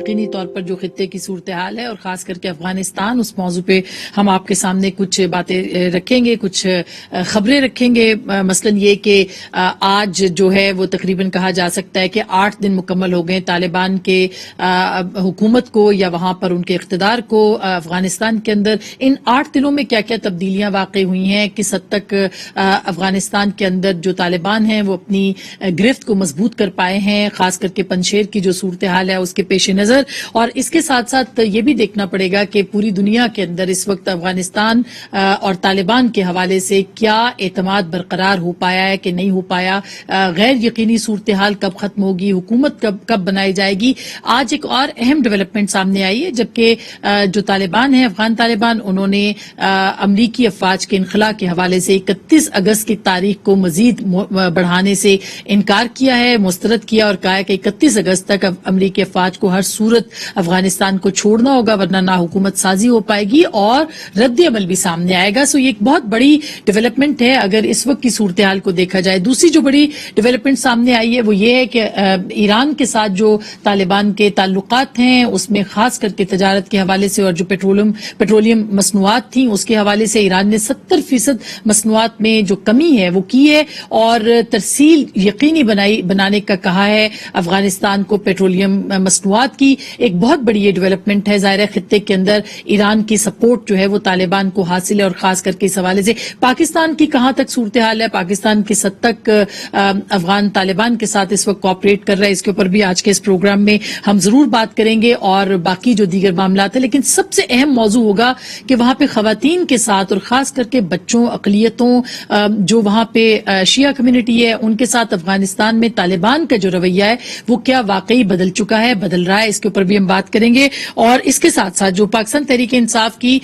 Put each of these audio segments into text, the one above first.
یقینی طور پر جو خطے کی صورتحال ہے اور خاص کر کے افغانستان، اس موضوع پہ ہم آپ کے سامنے کچھ باتیں رکھیں گے، کچھ خبریں رکھیں گے. مثلاً یہ کہ آج جو ہے وہ تقریباً کہا جا سکتا ہے کہ 8 دن مکمل ہو گئے طالبان کے حکومت کو یا وہاں پر ان کے اقتدار کو افغانستان کے اندر. ان 8 دنوں میں کیا کیا تبدیلیاں واقع ہوئی ہیں، کس حد تک افغانستان کے اندر جو طالبان ہیں وہ اپنی گرفت کو مضبوط کر پائے ہیں، خاص کر کے پنجشیر کی جو صورتحال ہے اس کے پیش نظر. اور اس کے ساتھ ساتھ یہ بھی دیکھنا پڑے گا کہ پوری دنیا کے اندر اس وقت افغانستان اور طالبان کے حوالے سے کیا اعتماد برقرار ہو پایا ہے کہ نہیں ہو پایا، غیر یقینی صورتحال کب ختم ہوگی، حکومت کب بنائی جائے گی. آج ایک اور اہم ڈیولپمنٹ سامنے آئی ہے، جبکہ جو طالبان ہیں، افغان طالبان، انہوں نے امریکی افواج کے انخلاء کے حوالے سے 31 اگست کی تاریخ کو مزید بڑھانے سے انکار کیا ہے، مسترد کیا اور کہا ہے کہ 31 اگست تک امریکی افواج کو ہر صورت افغانستان کو چھوڑنا ہوگا ورنہ نہ حکومت سازی ہو پائے گی اور رد عمل بھی سامنے آئے گا. یہ ایک بہت بڑی ڈیولپمنٹ ہے اگر اس وقت کی صورتحال کو دیکھا جائے. دوسری جو بڑی ڈیولپمنٹ سامنے آئی ہے وہ یہ ہے کہ ایران کے ساتھ جو طالبان کے تعلقات ہیں اس میں خاص کر کے تجارت کے حوالے سے اور جو پیٹرولیم مصنوعات تھیں اس کے حوالے سے ایران نے 70% مصنوعات میں جو کمی ہے وہ کی ہے اور ترسیل یقینی بنانے کا کہا ہے افغانستان کو پیٹرولیم مصنوعات کی. ایک بہت بڑی یہ ڈیولپمنٹ ہے. ظاہر خطے کے اندر ایران کی سپورٹ جو ہے وہ طالبان کو حاصل ہے اور خاص کر کے اس حوالے سے پاکستان کی کہاں تک صورتحال ہے، پاکستان کس حد تک افغان طالبان کے ساتھ اس وقت کوآپریٹ کر رہا ہے، اس کے اوپر بھی آج کے اس پروگرام میں ہم ضرور بات کریں گے اور باقی جو دیگر معاملات ہیں. لیکن سب سے اہم موضوع ہوگا کہ وہاں پہ خواتین کے ساتھ اور خاص کر کے بچوں، اقلیتوں، جو وہاں پہ شیعہ کمیونٹی ہے ان کے ساتھ افغانستان میں طالبان کا جو رویہ ہے وہ کیا واقعی بدل چکا ہے، بدل رہا ہے، اس کے اوپر بھی ہم بات کریں گے. اور اس کے ساتھ ساتھ جو پاکستان تحریک انصاف کی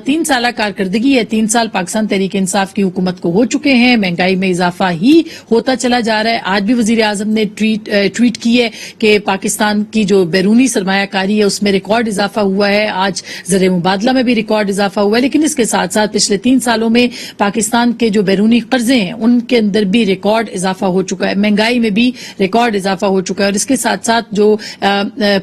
3 سالہ کارکردگی ہے، 3 سال پاکستان تحریک انصاف کی حکومت کو ہو چکے ہیں، مہنگائی میں اضافہ ہی ہوتا چلا جا رہا ہے. آج بھی وزیر اعظم نے ٹویٹ کی ہے کہ پاکستان کی جو بیرونی سرمایہ کاری ہے اس میں ریکارڈ اضافہ ہوا ہے، آج زر مبادلہ میں بھی ریکارڈ اضافہ ہوا ہے. لیکن اس کے ساتھ ساتھ پچھلے 3 سالوں میں پاکستان کے جو بیرونی قرضے ہیں ان کے اندر بھی ریکارڈ اضافہ ہو چکا ہے، مہنگائی میں بھی ریکارڈ اضافہ ہو چکا ہے. اور اس کے ساتھ ساتھ جو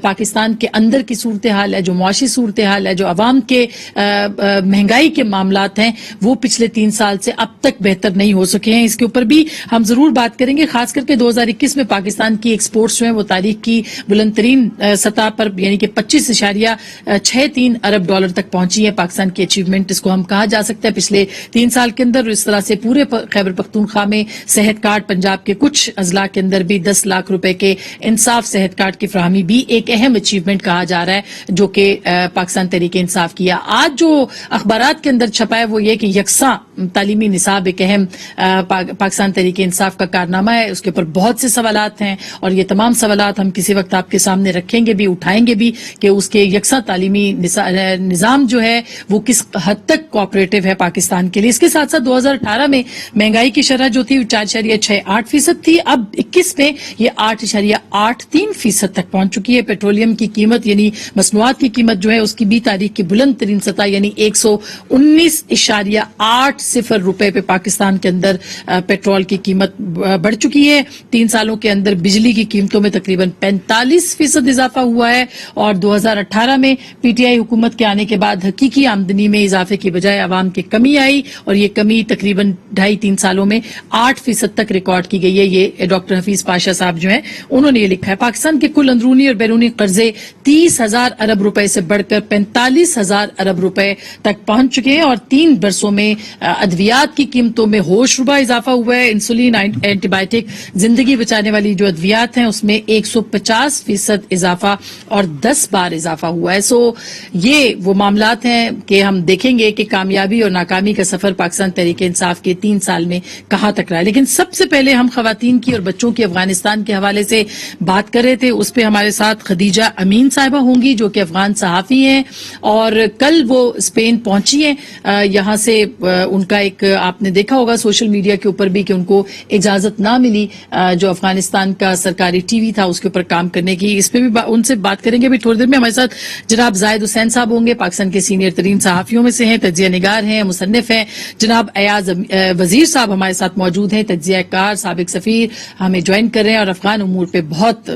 پاکستان کے اندر کی صورتحال ہے، جو معاشی صورتحال ہے، جو عوام کے مہنگائی کے معاملات ہیں وہ پچھلے 3 سال سے اب تک بہتر نہیں ہو سکے ہیں. اس کے اوپر بھی ہم ضرور بات کریں گے. خاص کر کے 2021 میں پاکستان کی ایکسپورٹس جو ہیں وہ تاریخ کی بلند ترین سطح پر یعنی کہ 25.63 ارب ڈالر تک پہنچی ہے. پاکستان کی اچیومنٹ اس کو ہم کہا جا سکتا ہے پچھلے 3 سال کے اندر. اس طرح سے پورے خیبر پختونخوا میں صحت کارڈ، پنجاب کے کچھ اضلاع کے اندر بھی 10 لاکھ روپے کے انصاف صحت کارڈ کی فراہمی بھی ایک اہم اچیومنٹ کہا جا رہا ہے جو کہ پاکستان تحریک انصاف کیا. آج جو اخبارات کے اندر چھپا ہے وہ یہ کہ یکساں تعلیمی نصاب ایک اہم پاکستان تحریک انصاف کا کارنامہ ہے. اس کے اوپر بہت سے سوالات ہیں اور یہ تمام سوالات ہم کسی وقت آپ کے سامنے رکھیں گے بھی، اٹھائیں گے بھی کہ اس کے یکساں تعلیمی نظام جو ہے وہ کس حد تک کوآپریٹو ہے پاکستان کے لیے. اس کے ساتھ ساتھ 2018 میں مہنگائی کی شرح جو تھی 4.68% تھی، اب 21 میں یہ 8.83% تک پہنچ چکی ہے. پیٹرولیم کی قیمت یعنی مصنوعات کی قیمت جو ہے اس کی بھی تاریخ کی بلند ترین سطح یعنی 119.80 روپے پہ پاکستان کے اندر پیٹرول کی قیمت بڑھ چکی ہے. 3 سالوں کے اندر بجلی کی قیمتوں میں تقریباً 45% اضافہ ہوا ہے اور 2018 میں پی ٹی آئی حکومت کے آنے کے بعد حقیقی آمدنی میں اضافے کی بجائے عوام کی کمی آئی اور یہ کمی تقریباً 2.5-3 سالوں میں 8% تک ریکارڈ کی گئی ہے. یہ ڈاکٹر حفیظ پاشا صاحب جو ہیں انہوں نے یہ لکھا ہے. پاکستان کے کل اندرونی اور بیرونی قرضے 30,000 ارب روپے سے بڑھ کر 45,000 ارب روپے تک پہنچ چکے ہیں اور 3 برسوں میں ادویات کی قیمتوں میں ہوش ربا اضافہ ہوا ہے. انسولین، اینٹی بائیوٹک، زندگی بچانے والی جو ادویات ہیں اس میں 150% اضافہ اور 10 بار اضافہ ہوا ہے. یہ وہ معاملات ہیں کہ ہم دیکھیں گے کہ کامیابی اور ناکامی کا سفر پاکستان تحریک انصاف کے 3 سال میں کہاں تک رہا ہے. لیکن سب سے پہلے ہم خواتین کی اور بچوں کی افغانستان کے حوالے سے بات کر رہے تھے. اس پہ ہمارے ساتھ خدیجہ امین صاحبہ ہوں گی جو کہ افغان صحافی ہیں اور کل وہ اسپین پہنچی ہیں. یہاں سے ان کا ایک آپ نے دیکھا ہوگا سوشل میڈیا کے اوپر بھی کہ ان کو اجازت نہ ملی جو افغانستان کا سرکاری ٹی وی تھا اس کے اوپر کام کرنے کی. اس پہ بھی ان سے بات کریں گے. بھی تھوڑی دیر میں ہمارے ساتھ جناب زاہد حسین صاحب ہوں گے، پاکستان کے سینئر ترین صحافیوں میں سے ہیں، تجزیہ نگار ہیں، مصنف ہیں. جناب ایاز وزیر صاحب ہمارے ساتھ موجود ہیں، تجزیہ کار، سابق سفیر، ہمیں جوائن کر رہے ہیں اور افغان امور پہ بہت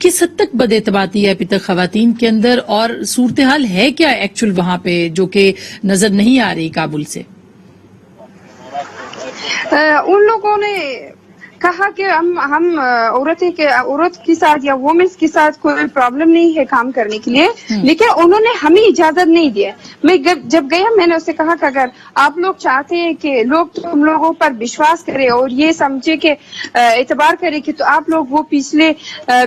کس حد تک بد-اعتمادی ہے ابھی تک خواتین کے اندر، اور صورتحال ہے کیا ایکچوئل وہاں پہ جو کہ نظر نہیں آ رہی کابل سے؟ ان لوگوں نے کہا کہ ہم عورت کے ساتھ یا وومنس کے ساتھ کوئی پرابلم نہیں ہے کام کرنے کے لیے، لیکن انہوں نے ہمیں اجازت نہیں دی. میں جب گیا میں نے اسے کہا کہ اگر آپ لوگ چاہتے ہیں کہ لوگ تم لوگوں پر وشواس کرے اور یہ سمجھے کہ اعتبار کرے کہ تو آپ لوگ وہ پچھلے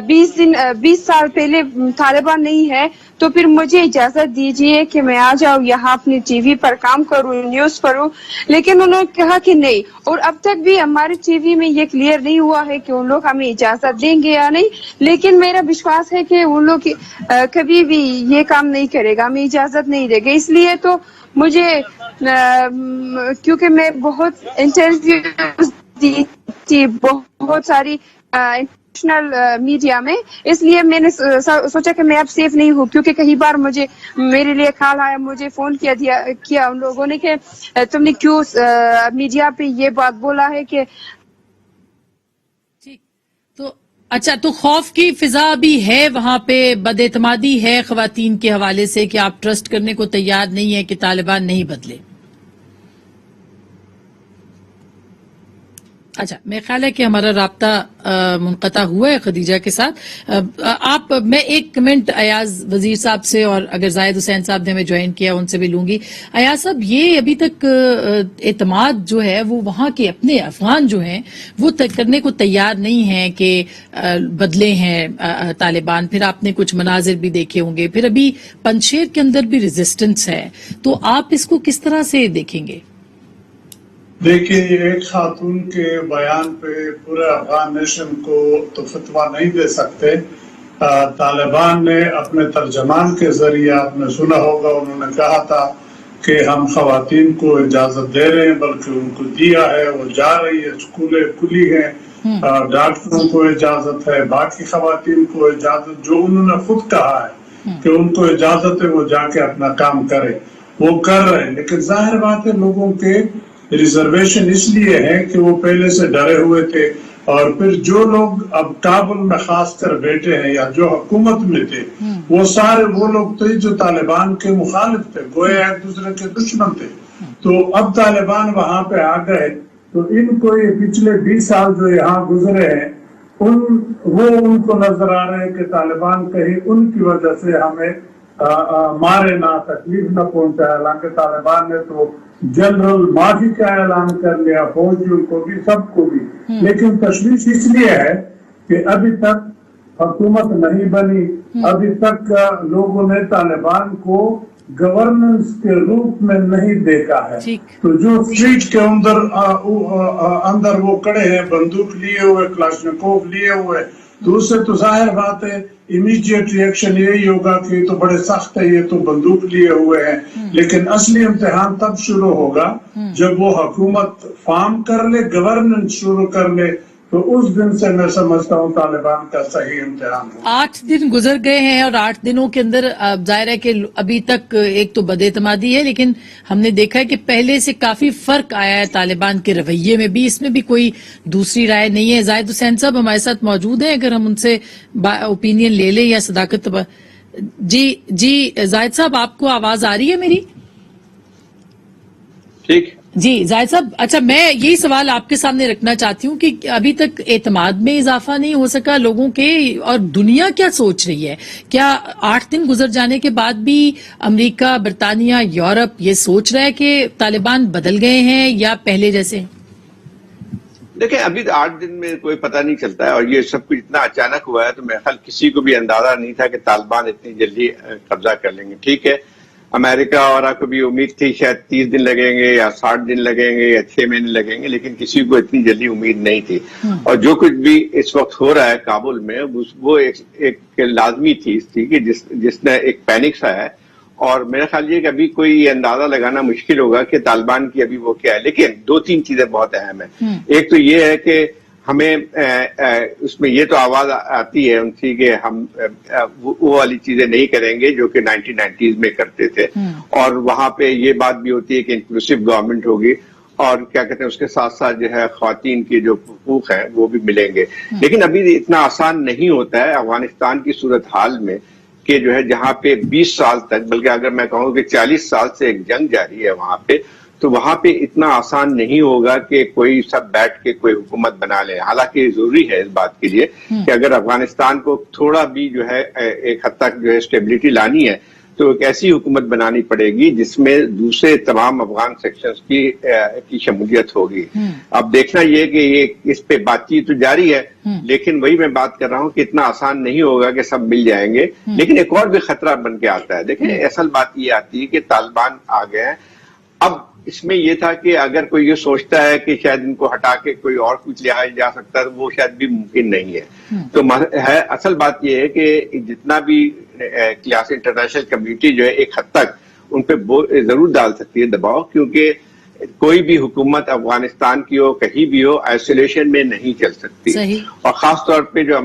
20 سال پہلے طالبان نہیں ہے، تو پھر مجھے اجازت دیجیے کہ میں آ جاؤں یہاں اپنی ٹی وی پر کام کروں، نیوز پڑھوں. لیکن انہوں نے کہا کہ نہیں، اور اب تک بھی ہمارے ٹی وی میں یہ کلیئر نہیں ہوا ہے کہ ان لوگ ہمیں اجازت دیں گے یا نہیں. لیکن میرا وشواس ہے کہ ان لوگ کبھی بھی یہ کام نہیں کرے گا، ہمیں اجازت نہیں دے گا. اس لیے تو مجھے کیونکہ میں بہت انٹرویوز دی تھی بہت ساری انٹرنیشنل میڈیا میں، اس لیے میں نے سوچا کہ میں اب سیف نہیں ہوں، کیونکہ کئی بار میرے لیے کال آیا، مجھے فون کیا ان لوگوں نے کہ تم نے کیوں میڈیا پہ یہ بات بولا ہے کہ تو اچھا، تو خوف کی فضا بھی ہے وہاں پہ، بد اعتمادی ہے خواتین کے حوالے سے کہ آپ ٹرسٹ کرنے کو تیار نہیں ہے کہ طالبان نہیں بدلے. اچھا، میرا خیال ہے کہ ہمارا رابطہ منقطع ہوا ہے خدیجہ کے ساتھ. میں ایک کمنٹ ایاز وزیر صاحب سے، اور اگر زاہد حسین صاحب نے ہمیں جوائن کیا ان سے بھی لوں گی. ایاز صاحب، یہ ابھی تک اعتماد جو ہے وہ وہاں کے اپنے افغان جو ہیں وہ کرنے کو تیار نہیں ہیں کہ بدلے ہیں طالبان. پھر آپ نے کچھ مناظر بھی دیکھے ہوں گے، پھر ابھی پنجشیر کے اندر بھی ریزسٹنس ہے، تو آپ اس کو کس طرح سے دیکھیں گے؟ دیکھیے، ایک خاتون کے بیان پہ پورے افغان نیشن کو تو فتویٰ نہیں دے سکتے. طالبان نے اپنے ترجمان کے ذریعے، آپ نے سنا ہوگا، انہوں نے کہا تھا کہ ہم خواتین کو اجازت دے رہے ہیں، بلکہ ان کو دیا ہے، وہ جا رہی ہے، اسکولیں کھلی ہیں، ڈاکٹروں کو اجازت ہے، باقی خواتین کو اجازت، جو انہوں نے خود کہا ہے کہ ان کو اجازت ہے وہ جا کے اپنا کام کرے، وہ کر رہے ہیں. لیکن ظاہر بات ہے لوگوں کے ریزرویشن اس لیے ہے کہ وہ پہلے سے ڈرے ہوئے تھے، اور پھر جو لوگ اب کابل میں خاص کر بیٹھے ہیں یا جو حکومت میں تھے، وہ سارے وہ لوگ تھے جو طالبان کے مخالف تھے، گویا ایک دوسرے کے دشمن تھے. تو اب طالبان وہاں پہ آ گئے، تو ان کو یہ پچھلے 20 سال جو یہاں گزرے ہیں، ان کو نظر آ رہے ہیں کہ طالبان کہیں ان کی وجہ سے ہمیں مارے نہ، تکلیف نہ پہنچائے. حالانکہ طالبان نے تو جنرل معافی کا اعلان کر لیا، فوجیوں کو بھی، سب کو بھی. لیکن تشویش اس لیے ہے کہ ابھی تک حکومت نہیں بنی، ابھی تک لوگوں نے طالبان کو گورننس کے روپ میں نہیں دیکھا ہے. تو جو اسٹریٹ کے اندر وہ کڑے ہیں بندوق لیے ہوئے، کلاشنکوف لیے ہوئے، تو اس سے تو ظاہر بات ہے امیڈیٹ ریئیکشن یہی ہوگا کہ یہ تو بڑے سخت ہے، یہ تو بندوق لیے ہوئے ہیں. لیکن اصلی امتحان تب شروع ہوگا جب وہ حکومت فارم کر لے، گورننس شروع کر لے، تو اس دن سے میں سمجھتا ہوں طالبان کا صحیح امتحان ہوگا. 8 دن گزر گئے ہیں، اور 8 دنوں کے اندر ظاہر ہے کہ ابھی تک ایک تو بد اعتمادی ہے، لیکن ہم نے دیکھا ہے کہ پہلے سے کافی فرق آیا ہے طالبان کے رویے میں بھی. اس میں بھی کوئی دوسری رائے نہیں ہے. زاہد حسین صاحب ہمارے ساتھ موجود ہیں، اگر ہم ان سے اوپینین لے لیں یا صداقت. جی زاہد صاحب، آپ کو آواز آ رہی ہے میری؟ ٹھیک جی زاہد صاحب، اچھا، میں یہی سوال آپ کے سامنے رکھنا چاہتی ہوں کہ ابھی تک اعتماد میں اضافہ نہیں ہو سکا لوگوں کے، اور دنیا کیا سوچ رہی ہے؟ کیا 8 دن گزر جانے کے بعد بھی امریکہ، برطانیہ، یورپ یہ سوچ رہا ہے کہ طالبان بدل گئے ہیں یا پہلے جیسے؟ دیکھیں، ابھی 8 دن میں کوئی پتہ نہیں چلتا ہے، اور یہ سب کچھ اتنا اچانک ہوا ہے، تو میرے خیال کسی کو بھی اندازہ نہیں تھا کہ طالبان اتنی جلدی قبضہ کر لیں گے. ٹھیک ہے، امریکہ اور کو بھی امید تھی شاید 30 دن لگیں گے یا 60 دن لگیں گے یا 6 مہینے لگیں گے، لیکن کسی کو اتنی جلدی امید نہیں تھی. اور جو کچھ بھی اس وقت ہو رہا ہے کابل میں، وہ ایک لازمی چیز تھی کہ جس نے ایک پینک سا ہے. اور میرا خیال یہ کہ ابھی کوئی یہ اندازہ لگانا مشکل ہوگا کہ طالبان کی ابھی وہ کیا ہے. لیکن 2-3 چیزیں بہت اہم ہیں. ایک تو یہ ہے کہ ہمیں اس میں یہ تو آواز آتی ہے ان کی کہ ہم وہ والی چیزیں نہیں کریں گے جو کہ 1990s میں کرتے تھے، اور وہاں پہ یہ بات بھی ہوتی ہے کہ انکلوسیو گورنمنٹ ہوگی. اور کیا کہتے ہیں اس کے ساتھ ساتھ جو ہے خواتین کے جو حقوق ہیں وہ بھی ملیں گے. لیکن ابھی اتنا آسان نہیں ہوتا ہے افغانستان کی صورتحال میں کہ جو ہے جہاں پہ 20 سال تک، بلکہ اگر میں کہوں کہ 40 سال سے ایک جنگ جاری ہے وہاں پہ، تو وہاں پہ اتنا آسان نہیں ہوگا کہ کوئی سب بیٹھ کے کوئی حکومت بنا لے. حالانکہ ضروری ہے اس بات کے لیے کہ اگر افغانستان کو تھوڑا بھی جو ہے ایک حد تک جو ہے اسٹیبلٹی لانی ہے تو ایک ایسی حکومت بنانی پڑے گی جس میں دوسرے تمام افغان سیکشنز کی شمولیت ہوگی. اب دیکھنا یہ کہ یہ اس پہ بات چیت تو جاری ہے، لیکن وہی میں بات کر رہا ہوں کہ اتنا آسان نہیں ہوگا کہ سب مل جائیں گے. لیکن ایک اور بھی خطرہ بن کے آتا ہے. دیکھیں اصل بات یہ آتی ہے کہ طالبان آ گئے ہیں. اب اس میں یہ تھا کہ اگر کوئی یہ سوچتا ہے کہ شاید ان کو ہٹا کے کوئی اور کچھ لیا جا سکتا ہے تو وہ شاید بھی ممکن نہیں ہے. تو اصل بات یہ ہے کہ جتنا بھی کلاس انٹرنیشنل کمیونٹی جو ہے ایک حد تک ان پہ ضرور ڈال سکتی ہے دباؤ، کیونکہ کوئی بھی حکومت افغانستان کی ہو کہیں بھی ہو آئسولیشن میں نہیں چل سکتی. اور خاص طور پہ جو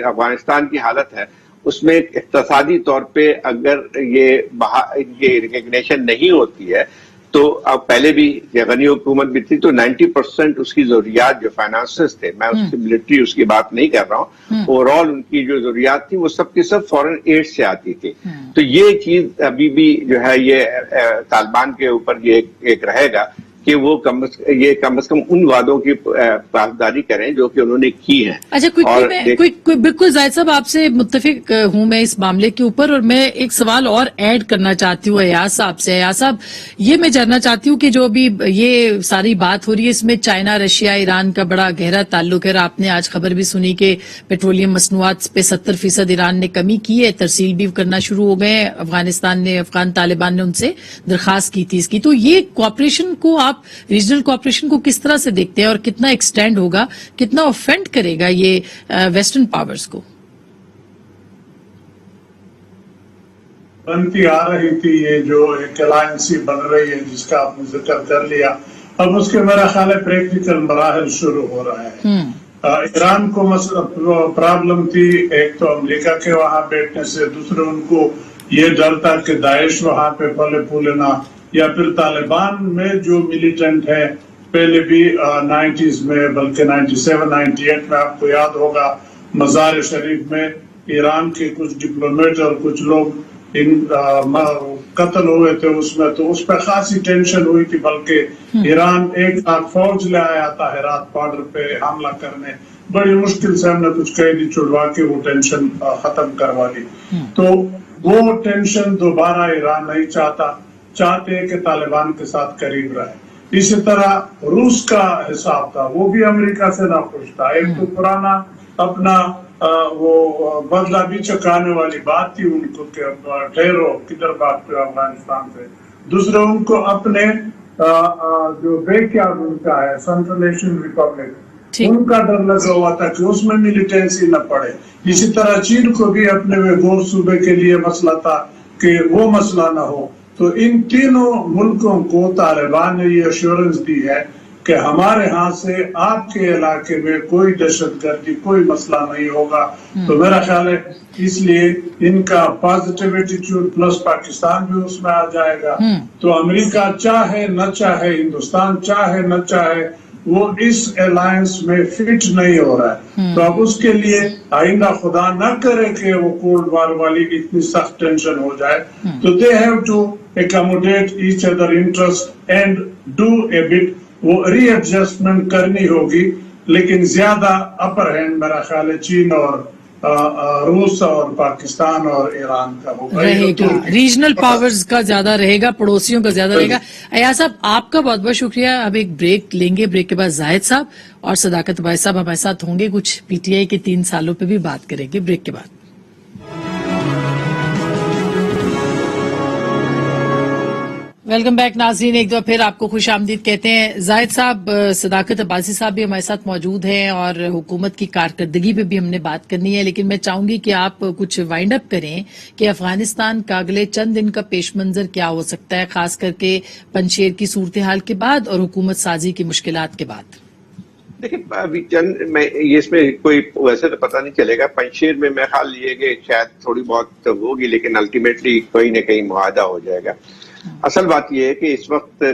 افغانستان کی حالت ہے اس میں اقتصادی طور پہ اگر یہ ریکگنیشن نہیں ہوتی ہے تو اب پہلے بھی غنی حکومت بھی تھی تو 90% اس کی ضروریات جو فائنانسز تھے، میں اس کی ملٹری اس کی بات نہیں کر رہا ہوں، اوور آل ان کی جو ضروریات تھی وہ سب کی سب فورن ایڈ سے آتی تھی. تو یہ چیز ابھی بھی جو ہے یہ طالبان کے اوپر یہ ایک رہے گا کہ وہ کم از کم ان وعدوں کی پاسداری کریں جو کہ انہوں نے کی ہیں. اچھا بالکل زاہد صاحب آپ سے متفق ہوں میں اس معاملے کے اوپر، اور میں ایک سوال اور ایڈ کرنا چاہتی ہوں ایاز صاحب سے. ایاز صاحب یہ میں جاننا چاہتی ہوں کہ جو ابھی یہ ساری بات ہو رہی ہے اس میں چائنا، رشیا، ایران کا بڑا گہرا تعلق ہے. آپ نے آج خبر بھی سنی کہ پیٹرولیم مصنوعات پہ 70% ایران نے کمی کی ہے، ترسیل بھی کرنا شروع ہو گئے ہیں. افغان طالبان نے ان سے درخواست کی تھی اس کی. تو یہ کوآپریشن کو آپ ریجنل کوآپریشن کو کس طرح سے دیکھتے ہیں اور کتنا ایکسٹینڈ ہوگا، کتنا اوفینڈ کرے گا یہ ویسٹرن پاورز کو؟ بنتی آ رہی تھی یہ جو ایک الائنسی بن رہی ہے جس کا آپ نے ذکر کر لیا، اب اس کے میرا خیال ہے پریکٹیکل مراحل شروع ہو رہا ہے. ایران کو پرابلم تھی ایک تو امریکہ کے وہاں بیٹھنے سے، دوسرے ان کو یہ ڈر تھا کہ داعش وہاں پہ پلے پھولے نہ، یا پھر طالبان میں جو ملیٹنٹ ہے پہلے بھی 90s میں بلکہ 97 98 میں آپ کو یاد ہوگا مزار شریف میں ایران کے کچھ ڈپلومیٹ اور کچھ لوگ قتل ہوئے تھے اس میں، تو اس پہ خاصی ٹینشن ہوئی تھی. بلکہ ایران 1 لاکھ فوج لے آیا تھا ہرات بارڈر پہ حملہ کرنے، بڑی مشکل سے ہم نے کچھ قیدی چھڑوا کے وہ ٹینشن ختم کروا لی. تو وہ ٹینشن دوبارہ ایران نہیں چاہتے ہیں کہ طالبان کے ساتھ قریب رہے. اسی طرح روس کا حساب تھا، وہ بھی امریکہ سے ناخوش تھا. ایک تو پرانا اپنا وہ بدلہ بھی چکانے والی بات تھی ان کو کہ ٹھہرو کدھر بات پہ افغانستان سے. دوسرے ان کو اپنے جو بیک یارڈ ان کا ہے سینٹرل ایشین ریپبلک، ان کا ڈر لگا ہوا تھا کہ اس میں ملیٹنسی نہ پڑے. اسی طرح چین کو بھی اپنے ویگور صوبے کے لیے مسئلہ تھا کہ وہ مسئلہ نہ ہو. تو ان تینوں ملکوں کو طالبان نے یہ ایشورنس دی ہے کہ ہمارے ہاں سے آپ کے علاقے میں کوئی دہشت گردی کوئی مسئلہ نہیں ہوگا. تو میرا خیال ہے اس لیے ان کا پازیٹیو ایٹیٹیوڈ پلس پاکستان بھی اس میں آ جائے گا. تو امریکہ چاہے نہ چاہے، ہندوستان چاہے نہ چاہے، وہ اس الائنس میں فٹ نہیں ہو رہا ہے. تو اب اس کے لیے آئندہ خدا نہ کرے کہ وہ کولڈ وار والی اتنی سخت ٹینشن ہو جائے، تو they have to accommodate each other interest and do a bit وہ ری ایڈجسٹمنٹ کرنی ہوگی. لیکن زیادہ اپر ہینڈ میرا خیال ہے چین اور روس اور پاکستان اور ایران کا رہے گا، ریجنل پاورز کا زیادہ رہے گا، پڑوسیوں کا زیادہ رہے گا. ایاز صاحب آپ کا بہت بہت شکریہ. اب ایک بریک لیں گے، بریک کے بعد زاہد صاحب اور صداقت بھائی صاحب ہمارے ساتھ ہوں گے، کچھ پی ٹی آئی کے 3 سالوں پہ بھی بات کریں گے بریک کے بعد. ویلکم بیک ناظرین، ایک دفعہ پھر آپ کو خوش آمدید کہتے ہیں. زاہد صاحب، صداقت عباسی صاحب بھی ہمارے ساتھ موجود ہیں اور حکومت کی کارکردگی پہ بھی ہم نے بات کرنی ہے، لیکن میں چاہوں گی کہ آپ کچھ وائنڈ اپ کریں کہ افغانستان کا اگلے چند دن کا پیش منظر کیا ہو سکتا ہے، خاص کر کے پنجشیر کی صورتحال کے بعد اور حکومت سازی کی مشکلات کے بعد. دیکھیں ابھی اس میں کوئی ویسے تو پتہ نہیں چلے گا. پنجشیر میں خیال یہ کہ شاید تھوڑی بہت ہوگی لیکن الٹیمیٹلی کوئی نہ کہیں معاہدہ ہو جائے گا. اصل بات یہ ہے کہ اس وقت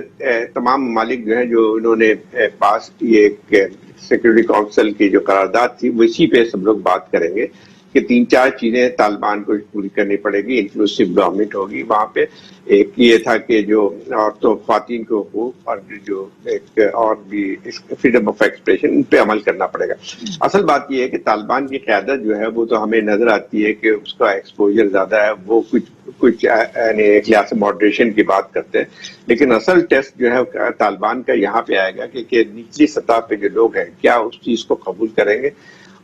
تمام ممالک جو ہیں جو انہوں نے پاس یہ سیکورٹی کونسل کی جو قرارداد تھی اسی پہ سب لوگ بات کریں گے کہ 3-4 چیزیں طالبان کو پوری کرنی پڑے گی. انکلوسیو گورنمنٹ ہوگی وہاں پہ. ایک یہ تھا کہ جو عورتوں خواتین کے حقوق اور جو ایک اور بھی فریڈم آف ایکسپریشن ان پہ عمل کرنا پڑے گا. اصل بات یہ ہے کہ طالبان کی قیادت جو ہے وہ تو ہمیں نظر آتی ہے کہ اس کا ایکسپوجر زیادہ ہے, وہ کچھ یعنی ایک لحاظ سے ماڈریشن کی بات کرتے ہیں, لیکن اصل ٹیسٹ جو ہے طالبان کا یہاں پہ آئے گا کہ نچلی سطح پہ جو لوگ ہیں کیا اس چیز کو قبول کریں گے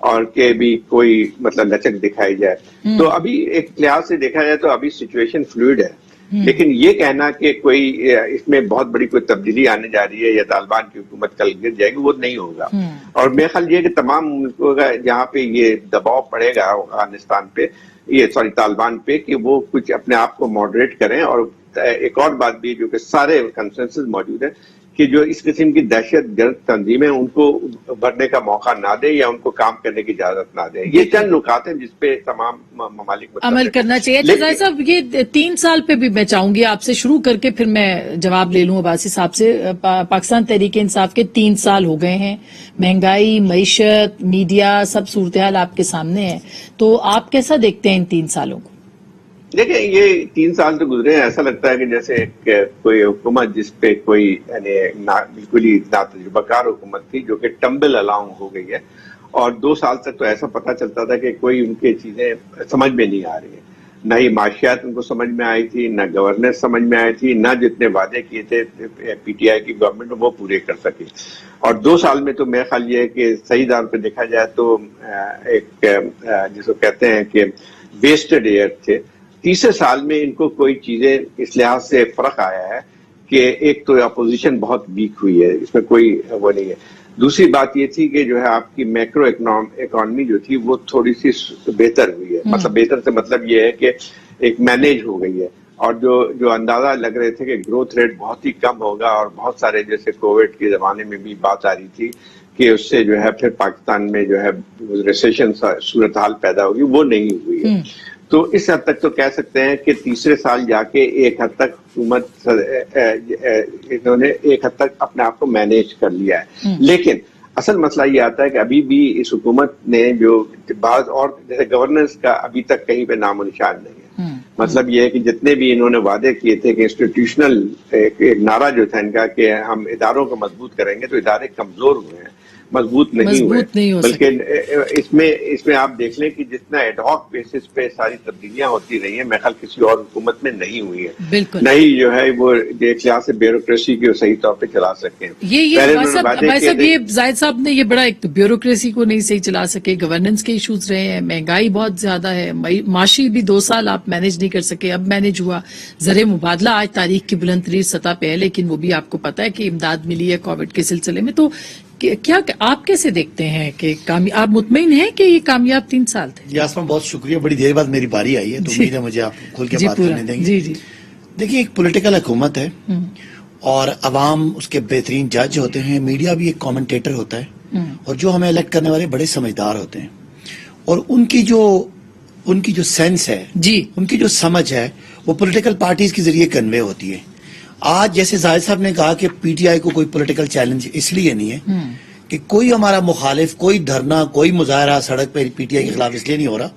اور کہ بھی کوئی مطلب لچک دکھائی جائے. تو ابھی ایک لحاظ سے دیکھا جائے تو ابھی سچویشن فلوئڈ ہے, لیکن یہ کہنا کہ کوئی اس میں بہت بڑی کوئی تبدیلی آنے جا رہی ہے یا طالبان کی حکومت کل گر جائے گی وہ نہیں ہوگا. اور میرا خیال یہ کہ تمام ملکوں کا جہاں پہ یہ دباؤ پڑے گا افغانستان پہ طالبان پہ کہ وہ کچھ اپنے آپ کو ماڈریٹ کریں. اور ایک اور بات بھی جو کہ سارے کنسنسس موجود ہے کہ جو اس قسم کی دہشت گرد تنظیمیں ان کو بھرنے کا موقع نہ دے یا ان کو کام کرنے کی اجازت نہ دے. یہ چند نکات ہیں جس پہ تمام ممالک عمل کرنا چاہیے. اچھا صاحب, یہ 3 سال پہ بھی میں چاہوں گی آپ سے شروع کر کے پھر میں جواب لے لوں عباسی صاحب سے. پاکستان تحریک انصاف کے 3 سال ہو گئے ہیں, مہنگائی, معیشت, میڈیا, سب صورتحال آپ کے سامنے ہے, تو آپ کیسا دیکھتے ہیں ان 3 سالوں کو؟ دیکھیں یہ 3 سال تو گزرے ہیں, ایسا لگتا ہے کہ جیسے کوئی حکومت جس پہ کوئی یعنی بالکل ہی ناتجربہ کار حکومت تھی جو کہ ٹمبل الاؤنگ ہو گئی ہے. اور 2 سال تک تو ایسا پتہ چلتا تھا کہ کوئی ان کی چیزیں سمجھ میں نہیں آ رہی ہیں, نہ ہی معاشیات ان کو سمجھ میں آئی تھی, نہ گورننس سمجھ میں آئی تھی, نہ جتنے وعدے کیے تھے پی ٹی آئی کی گورنمنٹ وہ پورے کر سکی. اور 2 سال میں تو میرا خیال یہ ہے کہ صحیح دار پہ دیکھا جائے تو ایک جس کو کہتے ہیں کہ ویسٹڈ ایئر تھے. تیسرے سال میں ان کو کوئی چیزیں اس لحاظ سے فرق آیا ہے کہ ایک تو اپوزیشن بہت ویک ہوئی ہے, اس میں کوئی وہ نہیں ہے. دوسری بات یہ تھی کہ جو ہے آپ کی میکرو اکانومی جو تھی وہ تھوڑی سی بہتر ہوئی ہے. مطلب بہتر سے مطلب یہ ہے کہ ایک مینیج ہو گئی ہے. اور جو اندازہ لگ رہے تھے کہ گروتھ ریٹ بہت ہی کم ہوگا اور بہت سارے جیسے کووڈ کے زمانے میں بھی بات آ رہی تھی کہ اس سے جو ہے پھر پاکستان میں جو ہے ریسیشن صورتحال پیدا ہوگی, وہ نہیں ہوئی ہے. تو اس حد تک تو کہہ سکتے ہیں کہ تیسرے سال جا کے ایک حد تک حکومت انہوں نے ایک حد تک اپنے آپ کو مینیج کر لیا ہے. لیکن اصل مسئلہ یہ آتا ہے کہ ابھی بھی اس حکومت نے جو بعض اور جیسے گورننس کا ابھی تک کہیں پہ نام و نشان نہیں ہے. مطلب یہ ہے کہ جتنے بھی انہوں نے وعدے کیے تھے کہ انسٹیٹیوشنل ایک نعرہ جو تھا ان کا کہ ہم اداروں کو مضبوط کریں گے, تو ادارے کمزور ہوئے ہیں, مضبوط نہیں ہوئے. بلکہ اس میں آپ دیکھ لیں کہ جتنا ایڈ ہاک بیسس پہ ساری تبدیلیاں ہوتی رہی ہیں میرے خیال کسی اور حکومت میں نہیں ہوئی ہے. نہیں جو ہے وہ ایک لحاظ سے بیوروکریسی کو صحیح طور پہ چلا سکیں. یہ زاہد صاحب نے یہ بڑا ایک بیوروکریسی کو نہیں صحیح چلا سکے, گورننس کے ایشوز رہے ہیں, مہنگائی بہت زیادہ ہے, معاشی بھی 2 سال آپ مینج نہیں کر سکے, اب مینج ہوا. زر مبادلہ آج تاریخ کی بلند ترین سطح پہ ہے, لیکن وہ بھی آپ کو پتا ہے کہ امداد ملی ہے کووڈ کے سلسلے میں. تو کیا آپ کیسے دیکھتے ہیں کہ آپ مطمئن ہیں کہ یہ کامیاب 3 سال تھے؟ جی آسمان بہت شکریہ, بڑی دیر بعد میری باری آئی ہے تو امید ہے مجھے آپ کھول کے بات کرنے دیں گے. جی دیکھیے ایک پولیٹیکل حکومت ہے اور عوام اس کے بہترین جج ہوتے ہیں, میڈیا بھی ایک کامنٹیٹر ہوتا ہے, اور جو ہمیں الیکٹ کرنے والے بڑے سمجھدار ہوتے ہیں, اور ان کی جو سینس ہے, ان کی جو سمجھ ہے وہ پولیٹیکل پارٹیز کے ذریعے کنوے ہوتی ہے. آج جیسے زاہد صاحب نے کہا کہ پی ٹی آئی کو کوئی پولیٹیکل چیلنج اس لیے نہیں ہے کہ کوئی ہمارا مخالف, کوئی دھرنا, کوئی مظاہرہ سڑک پہ پی ٹی آئی کے خلاف اس لیے نہیں ہو رہا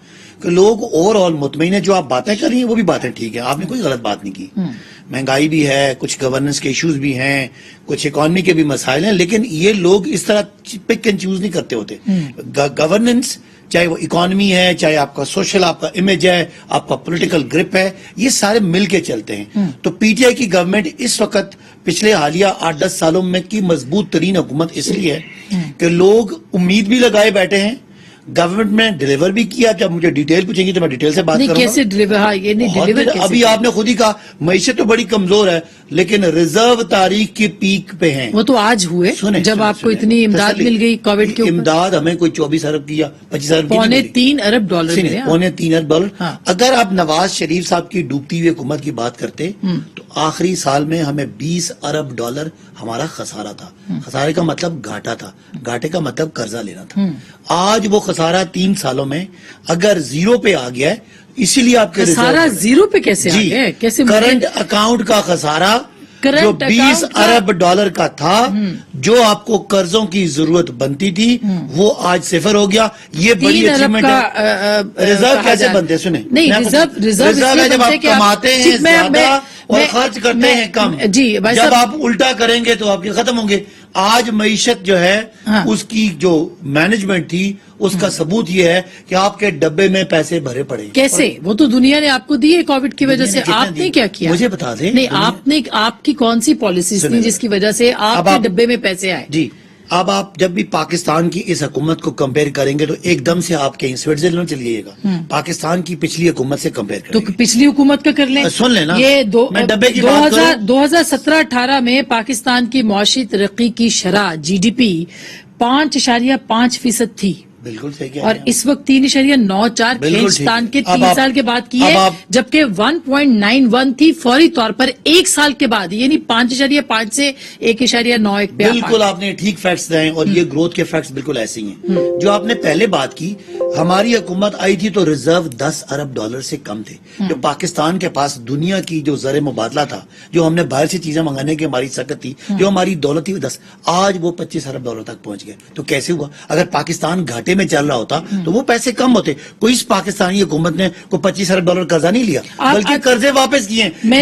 کہ لوگ اوور آل مطمئن ہیں. جو آپ باتیں کر رہی ہیں وہ بھی باتیں ٹھیک ہیں, آپ نے کوئی غلط بات نہیں کی. مہنگائی بھی ہے, کچھ گورننس کے ایشوز بھی ہیں, کچھ اکانومی کے بھی مسائل ہیں, لیکن یہ لوگ اس طرح پک اینڈ چوز نہیں کرتے ہوتے. گورننس چاہے وہ اکانومی ہے, چاہے آپ کا سوشل, آپ کا امیج ہے, آپ کا پولیٹیکل گرپ ہے, یہ سارے مل کے چلتے ہیں. تو پی ٹی آئی کی گورنمنٹ اس وقت پچھلے حالیہ 8-10 سالوں میں کی مضبوط ترین حکومت اس لیے ہے کہ لوگ امید بھی لگائے بیٹھے ہیں, گورنمنٹ نے ڈیلیور بھی کیا. جب مجھے ڈیٹیل پوچھیں گی تو میں ڈیٹیل سے بات کروں گا. کیسے ڈیلیور؟ ابھی آپ نے خود ہی کہا معیشت تو بڑی کمزور ہے, لیکن ریزرو تاریخ کی پیک پہ ہیں. وہ تو آج ہوئے جب آپ کو اتنی امداد مل گئی کووڈ کے. امداد ہمیں کوئی 24 ارب کی یا 25 ارب کی, $3.25 ارب $3.25 ارب. اگر آپ نواز شریف صاحب کی ڈوبتی ہوئی حکومت کی بات کرتے تو آخری سال میں ہمیں $20 ارب ہمارا خسارہ تھا. خسارے کا مطلب گھاٹا تھا, گھاٹے کا مطلب قرضہ لینا تھا. آج وہ خسارہ 3 سالوں میں اگر 0 پہ آ گیا ہے اسی لیے آپ کے خسارہ زیرو پہ کیسے آ گئے؟ کیسے کرنٹ اکاؤنٹ کا خسارہ جو 20 ارب ڈالر کا تھا، جو آپ کو قرضوں کی ضرورت بنتی تھی، وہ آج صفر ہو گیا. یہ بڑی اچیومنٹ ہے. ریزرو کیسے بنتے؟ سنیں، نہیں، ریزرو ہے جب آپ کماتے ہیں زیادہ اور خرچ کرتے ہیں کم. جب آپ الٹا کریں گے تو آپ کے ختم ہوں گے. آج معیشت جو ہے اس کی جو مینجمنٹ تھی اس کا ثبوت یہ ہے کہ آپ کے ڈبے میں پیسے بھرے پڑے. کیسے؟ وہ تو دنیا نے آپ کو دی ہے کووڈ کی وجہ سے. آپ نے کیا کیا؟ مجھے بتا دیں. نہیں، آپ کی کون سی پالیسیز تھی جس کی وجہ سے آپ کے ڈبے میں پیسے آئے؟ جی، اب آپ جب بھی پاکستان کی اس حکومت کو کمپیئر کریں گے تو ایک دم سے آپ کہیں سوئٹزرلینڈ چلے جائیے گا. پاکستان کی پچھلی حکومت سے کمپیئر کریں تو پچھلی حکومت کا کر لیں. سن لینا، یہ میں ڈبے کی بات کروں. 2017-18 میں پاکستان کی معاشی ترقی کی شرح GDP 5.5% تھی. بالکل صحیح کیا. اور اس وقت 3.94 کھینچتان کے 3 سال کے بعد کی ہے، جبکہ 1.91 تھی فوری طور پر 1 سال کے بعد، یعنی 5.5 سے 1.91 پہ. بالکل آپ نے ٹھیک فیکٹس دیں، اور یہ گروتھ کے فیکٹس بالکل ایسے ہی ہیں. جو آپ نے پہلے بات کی، ہماری حکومت آئی تھی تو ریزرو 10 ارب ڈالر سے کم تھے. جو پاکستان کے پاس دنیا کی جو زر مبادلہ تھا، جو ہم نے باہر سے چیزیں منگانے کی ہماری سکت تھی، جو ہماری دولت تھی 10، آج وہ 25 ارب ڈالر تک پہنچ گئے. تو کیسے ہوا؟ اگر پاکستان گھاٹے میں چل رہا ہوتا تو وہ پیسے کم ہوتے. کوئی اس پاکستانی حکومت نے کوئی 25 ارب ڈالر قرضہ نہیں لیا، بلکہ قرضے واپس کیے. میں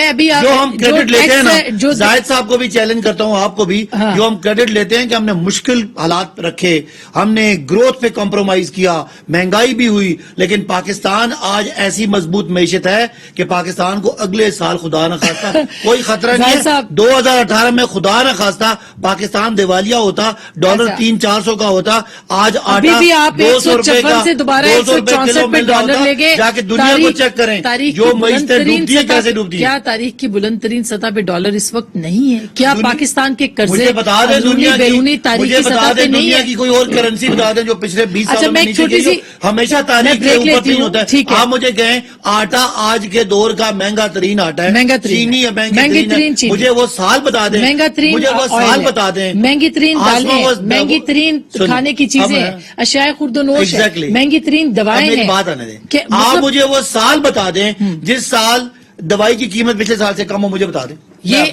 ابھی جو ہم کریڈٹ لیتے ہیں نا، زاہد صاحب کو بھی چیلنج کرتا ہوں، آپ کو بھی، جو ہم کریڈٹ لیتے ہیں کہ ہم نے مشکل حالات رکھے، ہم نے گروتھ پہ کمپرومائز کیا، مہنگائی بھی ہوئی، لیکن پاکستان آج ایسی مضبوط معیشت ہے کہ پاکستان کو اگلے سال خدا نہ خواستہ کوئی خطرہ نہیں ہے. 2018 میں خدا نہ خواستہ پاکستان دیوالیہ ہوتا، ڈالر 300-400 کا ہوتا، آج آٹا 200 روپے کا، 200 روپے کلو مل رہا ہوتا. جا کے دنیا کو چیک کریں جو معیشتیں ڈوبتی ہیں کیسے ڈوبتی ہیں. کیا تاریخ کی بلند ترین سطح پہ ڈالر اس وقت نہیں ہے؟ کیا پاکستان کے قرضے مجھے بتا دیں بیرونی تاریخی سطح پہ نہیں ہے؟ کی کوئی اور کرنسی بتا دیں جو پچھلے 20 سالوں میں نیچے گئی ہو. ہمیشہ تاریخ کے اوپر نہیں ہوتا ہے. آپ مجھے کہیں آٹا آج کے دور کا مہنگا ترین آٹا ہے، چینی مہنگی ترین، مجھے وہ سال بتا دیں، مجھے وہ سال بتا دیں. مہنگی ترین دالیں، مہنگی ترین کھانے کی چیزیں، اشیاء خورد و نوش، مہنگی ترین دوائیں ہیں. بات آنے دیں، آپ مجھے وہ سال بتا دیں جس سال دوائی کی قیمت پچھلے سال سے کم ہو، مجھے بتا دیں. یہ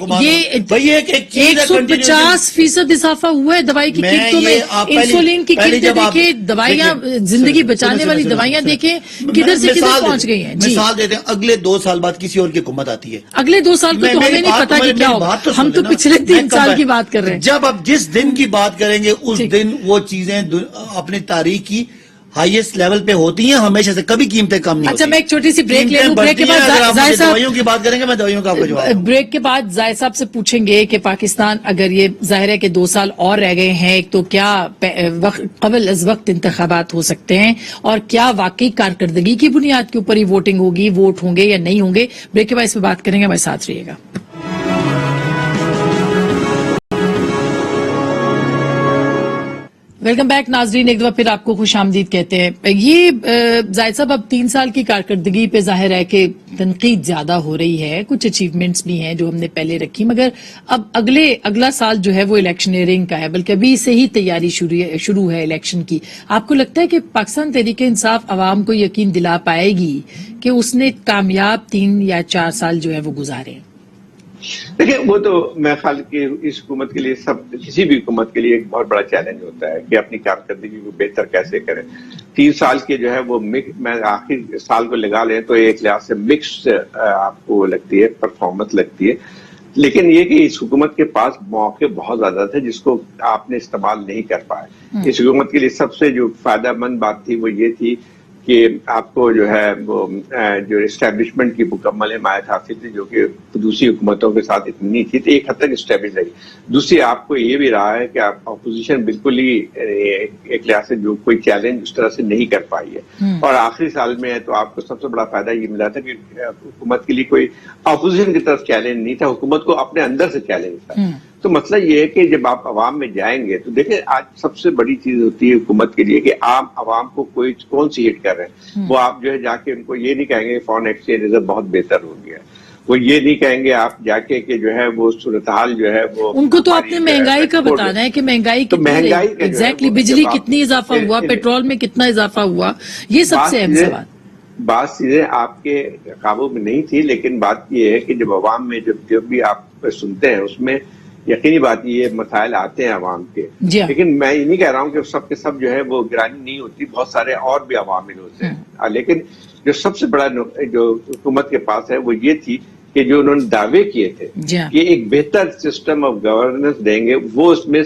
150% اضافہ ہوا ہے دوائی کی قیمتوں میں. انسولین کی قیمتیں دیکھیں، دوائیاں، زندگی بچانے والی دوائیاں دیکھیں کدھر سے کدھر پہنچ گئی ہیں. مثال دیتے ہیں، اگلے 2 سال بعد کسی اور کی حکومت آتی ہے. اگلے 2 سال تو ہمیں نہیں پتا کہ کیا ہوگا، ہم تو پچھلے 3 سال کی بات کر رہے ہیں. جب آپ جس دن کی بات کریں گے اس دن وہ چیزیں اپنی تاریخ کی ہائیسٹ لیول پہ ہوتی ہیں ہمیشہ سے، کبھی قیمتیں کم نہیں ہوتی. اچھا، میں ایک چھوٹی سی بریک لے لوں. بریک کے بعد دوائیوں کی بات کریں گے، میں دوائیوں کا آپ کو جواب. بریک کے بعد زاہد صاحب سے پوچھیں گے کہ پاکستان، اگر یہ ظاہر ہے کہ 2 سال اور رہ گئے ہیں، تو کیا قبل از وقت انتخابات ہو سکتے ہیں، اور کیا واقعی کارکردگی کی بنیاد کے اوپر ہی ووٹنگ ہوگی، ووٹ ہوں گے یا نہیں ہوں گے؟ بریک کے بعد اس پہ بات کریں گے، ہمارے ساتھ رہیے گا. ویلکم بیک ناظرین، ایک دفعہ پھر آپ کو خوش آمدید کہتے ہیں. یہ زاہد صاحب، اب 3 سال کی کارکردگی پہ ظاہر ہے کہ تنقید زیادہ ہو رہی ہے، کچھ اچیومنٹس بھی ہیں جو ہم نے پہلے رکھی، مگر اب اگلا سال جو ہے وہ الیکشنئرنگ کا ہے، بلکہ ابھی سے ہی تیاری شروع ہے الیکشن کی. آپ کو لگتا ہے کہ پاکستان تحریک انصاف عوام کو یقین دلا پائے گی کہ اس نے کامیاب 3 یا 4 سال جو ہے وہ گزارے؟ دیکھیں، وہ تو میں خیال کہ اس حکومت کے لیے، کسی بھی حکومت کے لیے ایک بہت بڑا چیلنج ہوتا ہے کہ اپنی کارکردگی کو بہتر کیسے کریں. 3 سال کے جو ہے وہ میں آخر سال کو لگا لیں تو ایک لحاظ سے مکس آپ کو لگتی ہے، پرفارمنس لگتی ہے. لیکن یہ کہ اس حکومت کے پاس موقع بہت زیادہ تھے جس کو آپ نے استعمال نہیں کر پائے. اس حکومت کے لیے سب سے جو فائدہ مند بات تھی وہ یہ تھی کہ آپ کو جو ہے وہ جو اسٹیبلشمنٹ کی مکمل حمایت حاصل تھی، جو کہ دوسری حکومتوں کے ساتھ اتنی نہیں تھی، تو ایک حد تک اسٹیبلش رہی. دوسری آپ کو یہ بھی رہا ہے کہ آپ اپوزیشن بالکل ہی ایک لحاظ سے جو کوئی چیلنج اس طرح سے نہیں کر پائی ہے. اور آخری سال میں ہے تو آپ کو سب سے بڑا فائدہ یہ ملا تھا کہ حکومت کے لیے کوئی اپوزیشن کی طرف چیلنج نہیں تھا، حکومت کو اپنے اندر سے چیلنج تھا. تو مسئلہ یہ ہے کہ جب آپ عوام میں جائیں گے تو دیکھیں، آج سب سے بڑی چیز ہوتی ہے حکومت کے لیے کہ آپ عوام کو کون سی ہٹ کر رہے ہیں. وہ آپ جو ہے جا کے ان کو یہ نہیں کہیں گے فارن ایکسچینج ریزرو بہت بہتر ہو گیا ہے، وہ یہ نہیں کہیں گے آپ جا کے کہ جو ہے وہ صورتحال جو ہے وہ، ان کو تو آپ نے مہنگائی کا بتانا ہے کہ مہنگائی کتنی، ایگزیکٹلی بجلی کتنی اضافہ ہوا، پیٹرول میں کتنا اضافہ ہوا، یہ سب سے اہم سوال. بعض چیزیں آپ کے قابو میں نہیں تھی، لیکن بات یہ ہے کہ جب عوام میں جب بھی آپ سنتے ہیں اس میں یقینی بات یہ مسائل آتے ہیں عوام کے، جی ہاں۔ لیکن میں یہ نہیں کہہ رہا ہوں کہ سب کے سب جو ہے وہ گرانی نہیں ہوتی، بہت سارے اور بھی عوامل ہوتے ہیں، لیکن جو سب سے بڑا جو حکومت کے پاس ہے وہ یہ تھی کہ جو انہوں نے دعوے کیے تھے جی ہاں۔ کہ ایک بہتر سسٹم آف گورننس دیں گے، وہ اس میں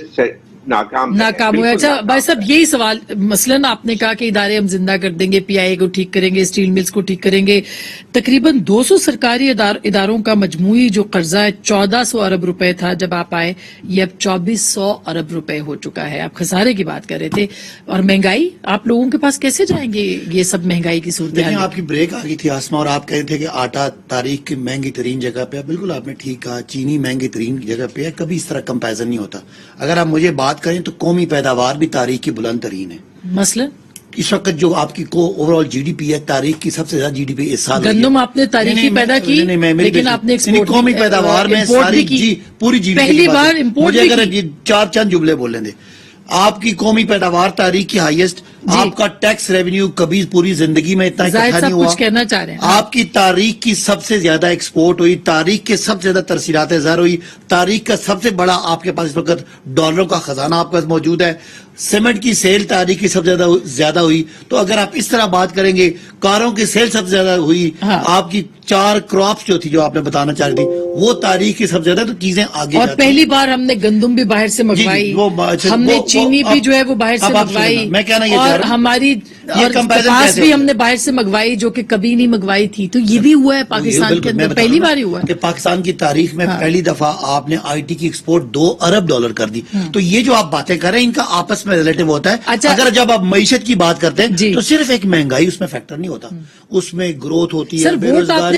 ناکام ہوئے۔ اچھا بھائی صاحب، یہی سوال مثلاً آپ نے کہا کہ ادارے ہم زندہ کر دیں گے، پی آئی اے کو ٹھیک کریں گے، اسٹیل ملز کو ٹھیک کریں گے، تقریباً 200 سرکاری اداروں کا مجموعی جو قرضہ ہے 1400 ارب روپے تھا جب آپ آئے، یہ اب 2400 ارب روپے ہو چکا ہے۔ آپ خسارے کی بات کر رہے تھے، اور مہنگائی، آپ لوگوں کے پاس کیسے جائیں گے یہ سب مہنگائی کی صورتحال؟ دیکھیں آپ کی بریک آ گئی تھی آسما، اور آپ کہہ رہے تھے کہ آٹا تاریخ کی مہنگی ترین جگہ پہ ہے۔ بالکل آپ نے ٹھیک کہا، چینی مہنگی ترین جگہ پہ ہے، کبھی اس طرح کمپیریزن نہیں ہوتا۔ اگر آپ مجھے بات کریں تو قومی پیداوار بھی تاریخ کی بلند ترین ہے۔ مثلاً اس وقت جو آپ کی over all G D P ہے، تاریخ کی سب سے زیادہ جی ڈی پی اس سال گندم آپ نے تاریخی پیدا کی، لیکن آپ نے ایکسپورٹ قومی پیداوار میں ساری پوری جی ڈی پی پہلی بار امپورٹ مجھے اگر چار چند جملے بولنے دیں۔ آپ کی قومی پیداوار تاریخ کی ہائیسٹ، آپ کا ٹیکس ریونیو کبھی پوری زندگی میں اتنا اکٹھا نہیں ہوا۔ کچھ کہنا چاہ رہے ہیں آپ کی تاریخ کی سب سے زیادہ ایکسپورٹ ہوئی، تاریخ کے سب سے زیادہ ترسیلات زر ہوئی، تاریخ کا سب سے بڑا آپ کے پاس اس وقت ڈالروں کا خزانہ آپ کے پاس موجود ہے، سیمنٹ کی سیل تاریخ کی سب سے زیادہ ہوئی۔ تو اگر آپ اس طرح بات کریں گے، کاروں کی سیل سب سے زیادہ ہوئی، آپ کی 4 کراپس جو تھی جو آپ نے بتانا چاہ رہی تھی وہ تاریخ کی سب سے زیادہ، تو چیزیں آگے اور پہلی بار ہم نے گندم بھی باہر سے منگوائی، ہم نے چینی بھی جو ہے وہ باہر سے منگوائی، میں کہنا یہ اور ہماری کپاس بھی ہم نے باہر سے منگوائی جو کہ کبھی نہیں منگوائی تھی۔ تو یہ بھی ہوا ہے پاکستان کے اندر، پہلی بار ہی ہوا کہ پاکستان کی تاریخ میں پہلی دفعہ آپ نے آئی ٹی کی ایکسپورٹ 2 ارب ڈالر کر دی۔ تو یہ جو آپ باتیں کر رہے ہیں ان کا آپس میں ریلیٹو ہوتا ہے۔ اگر جب آپ معیشت کی بات کرتے ہیں تو صرف ایک مہنگائی اس میں فیکٹر نہیں ہوتا، اس میں گروتھ ہوتی ہے، بے روزگاری۔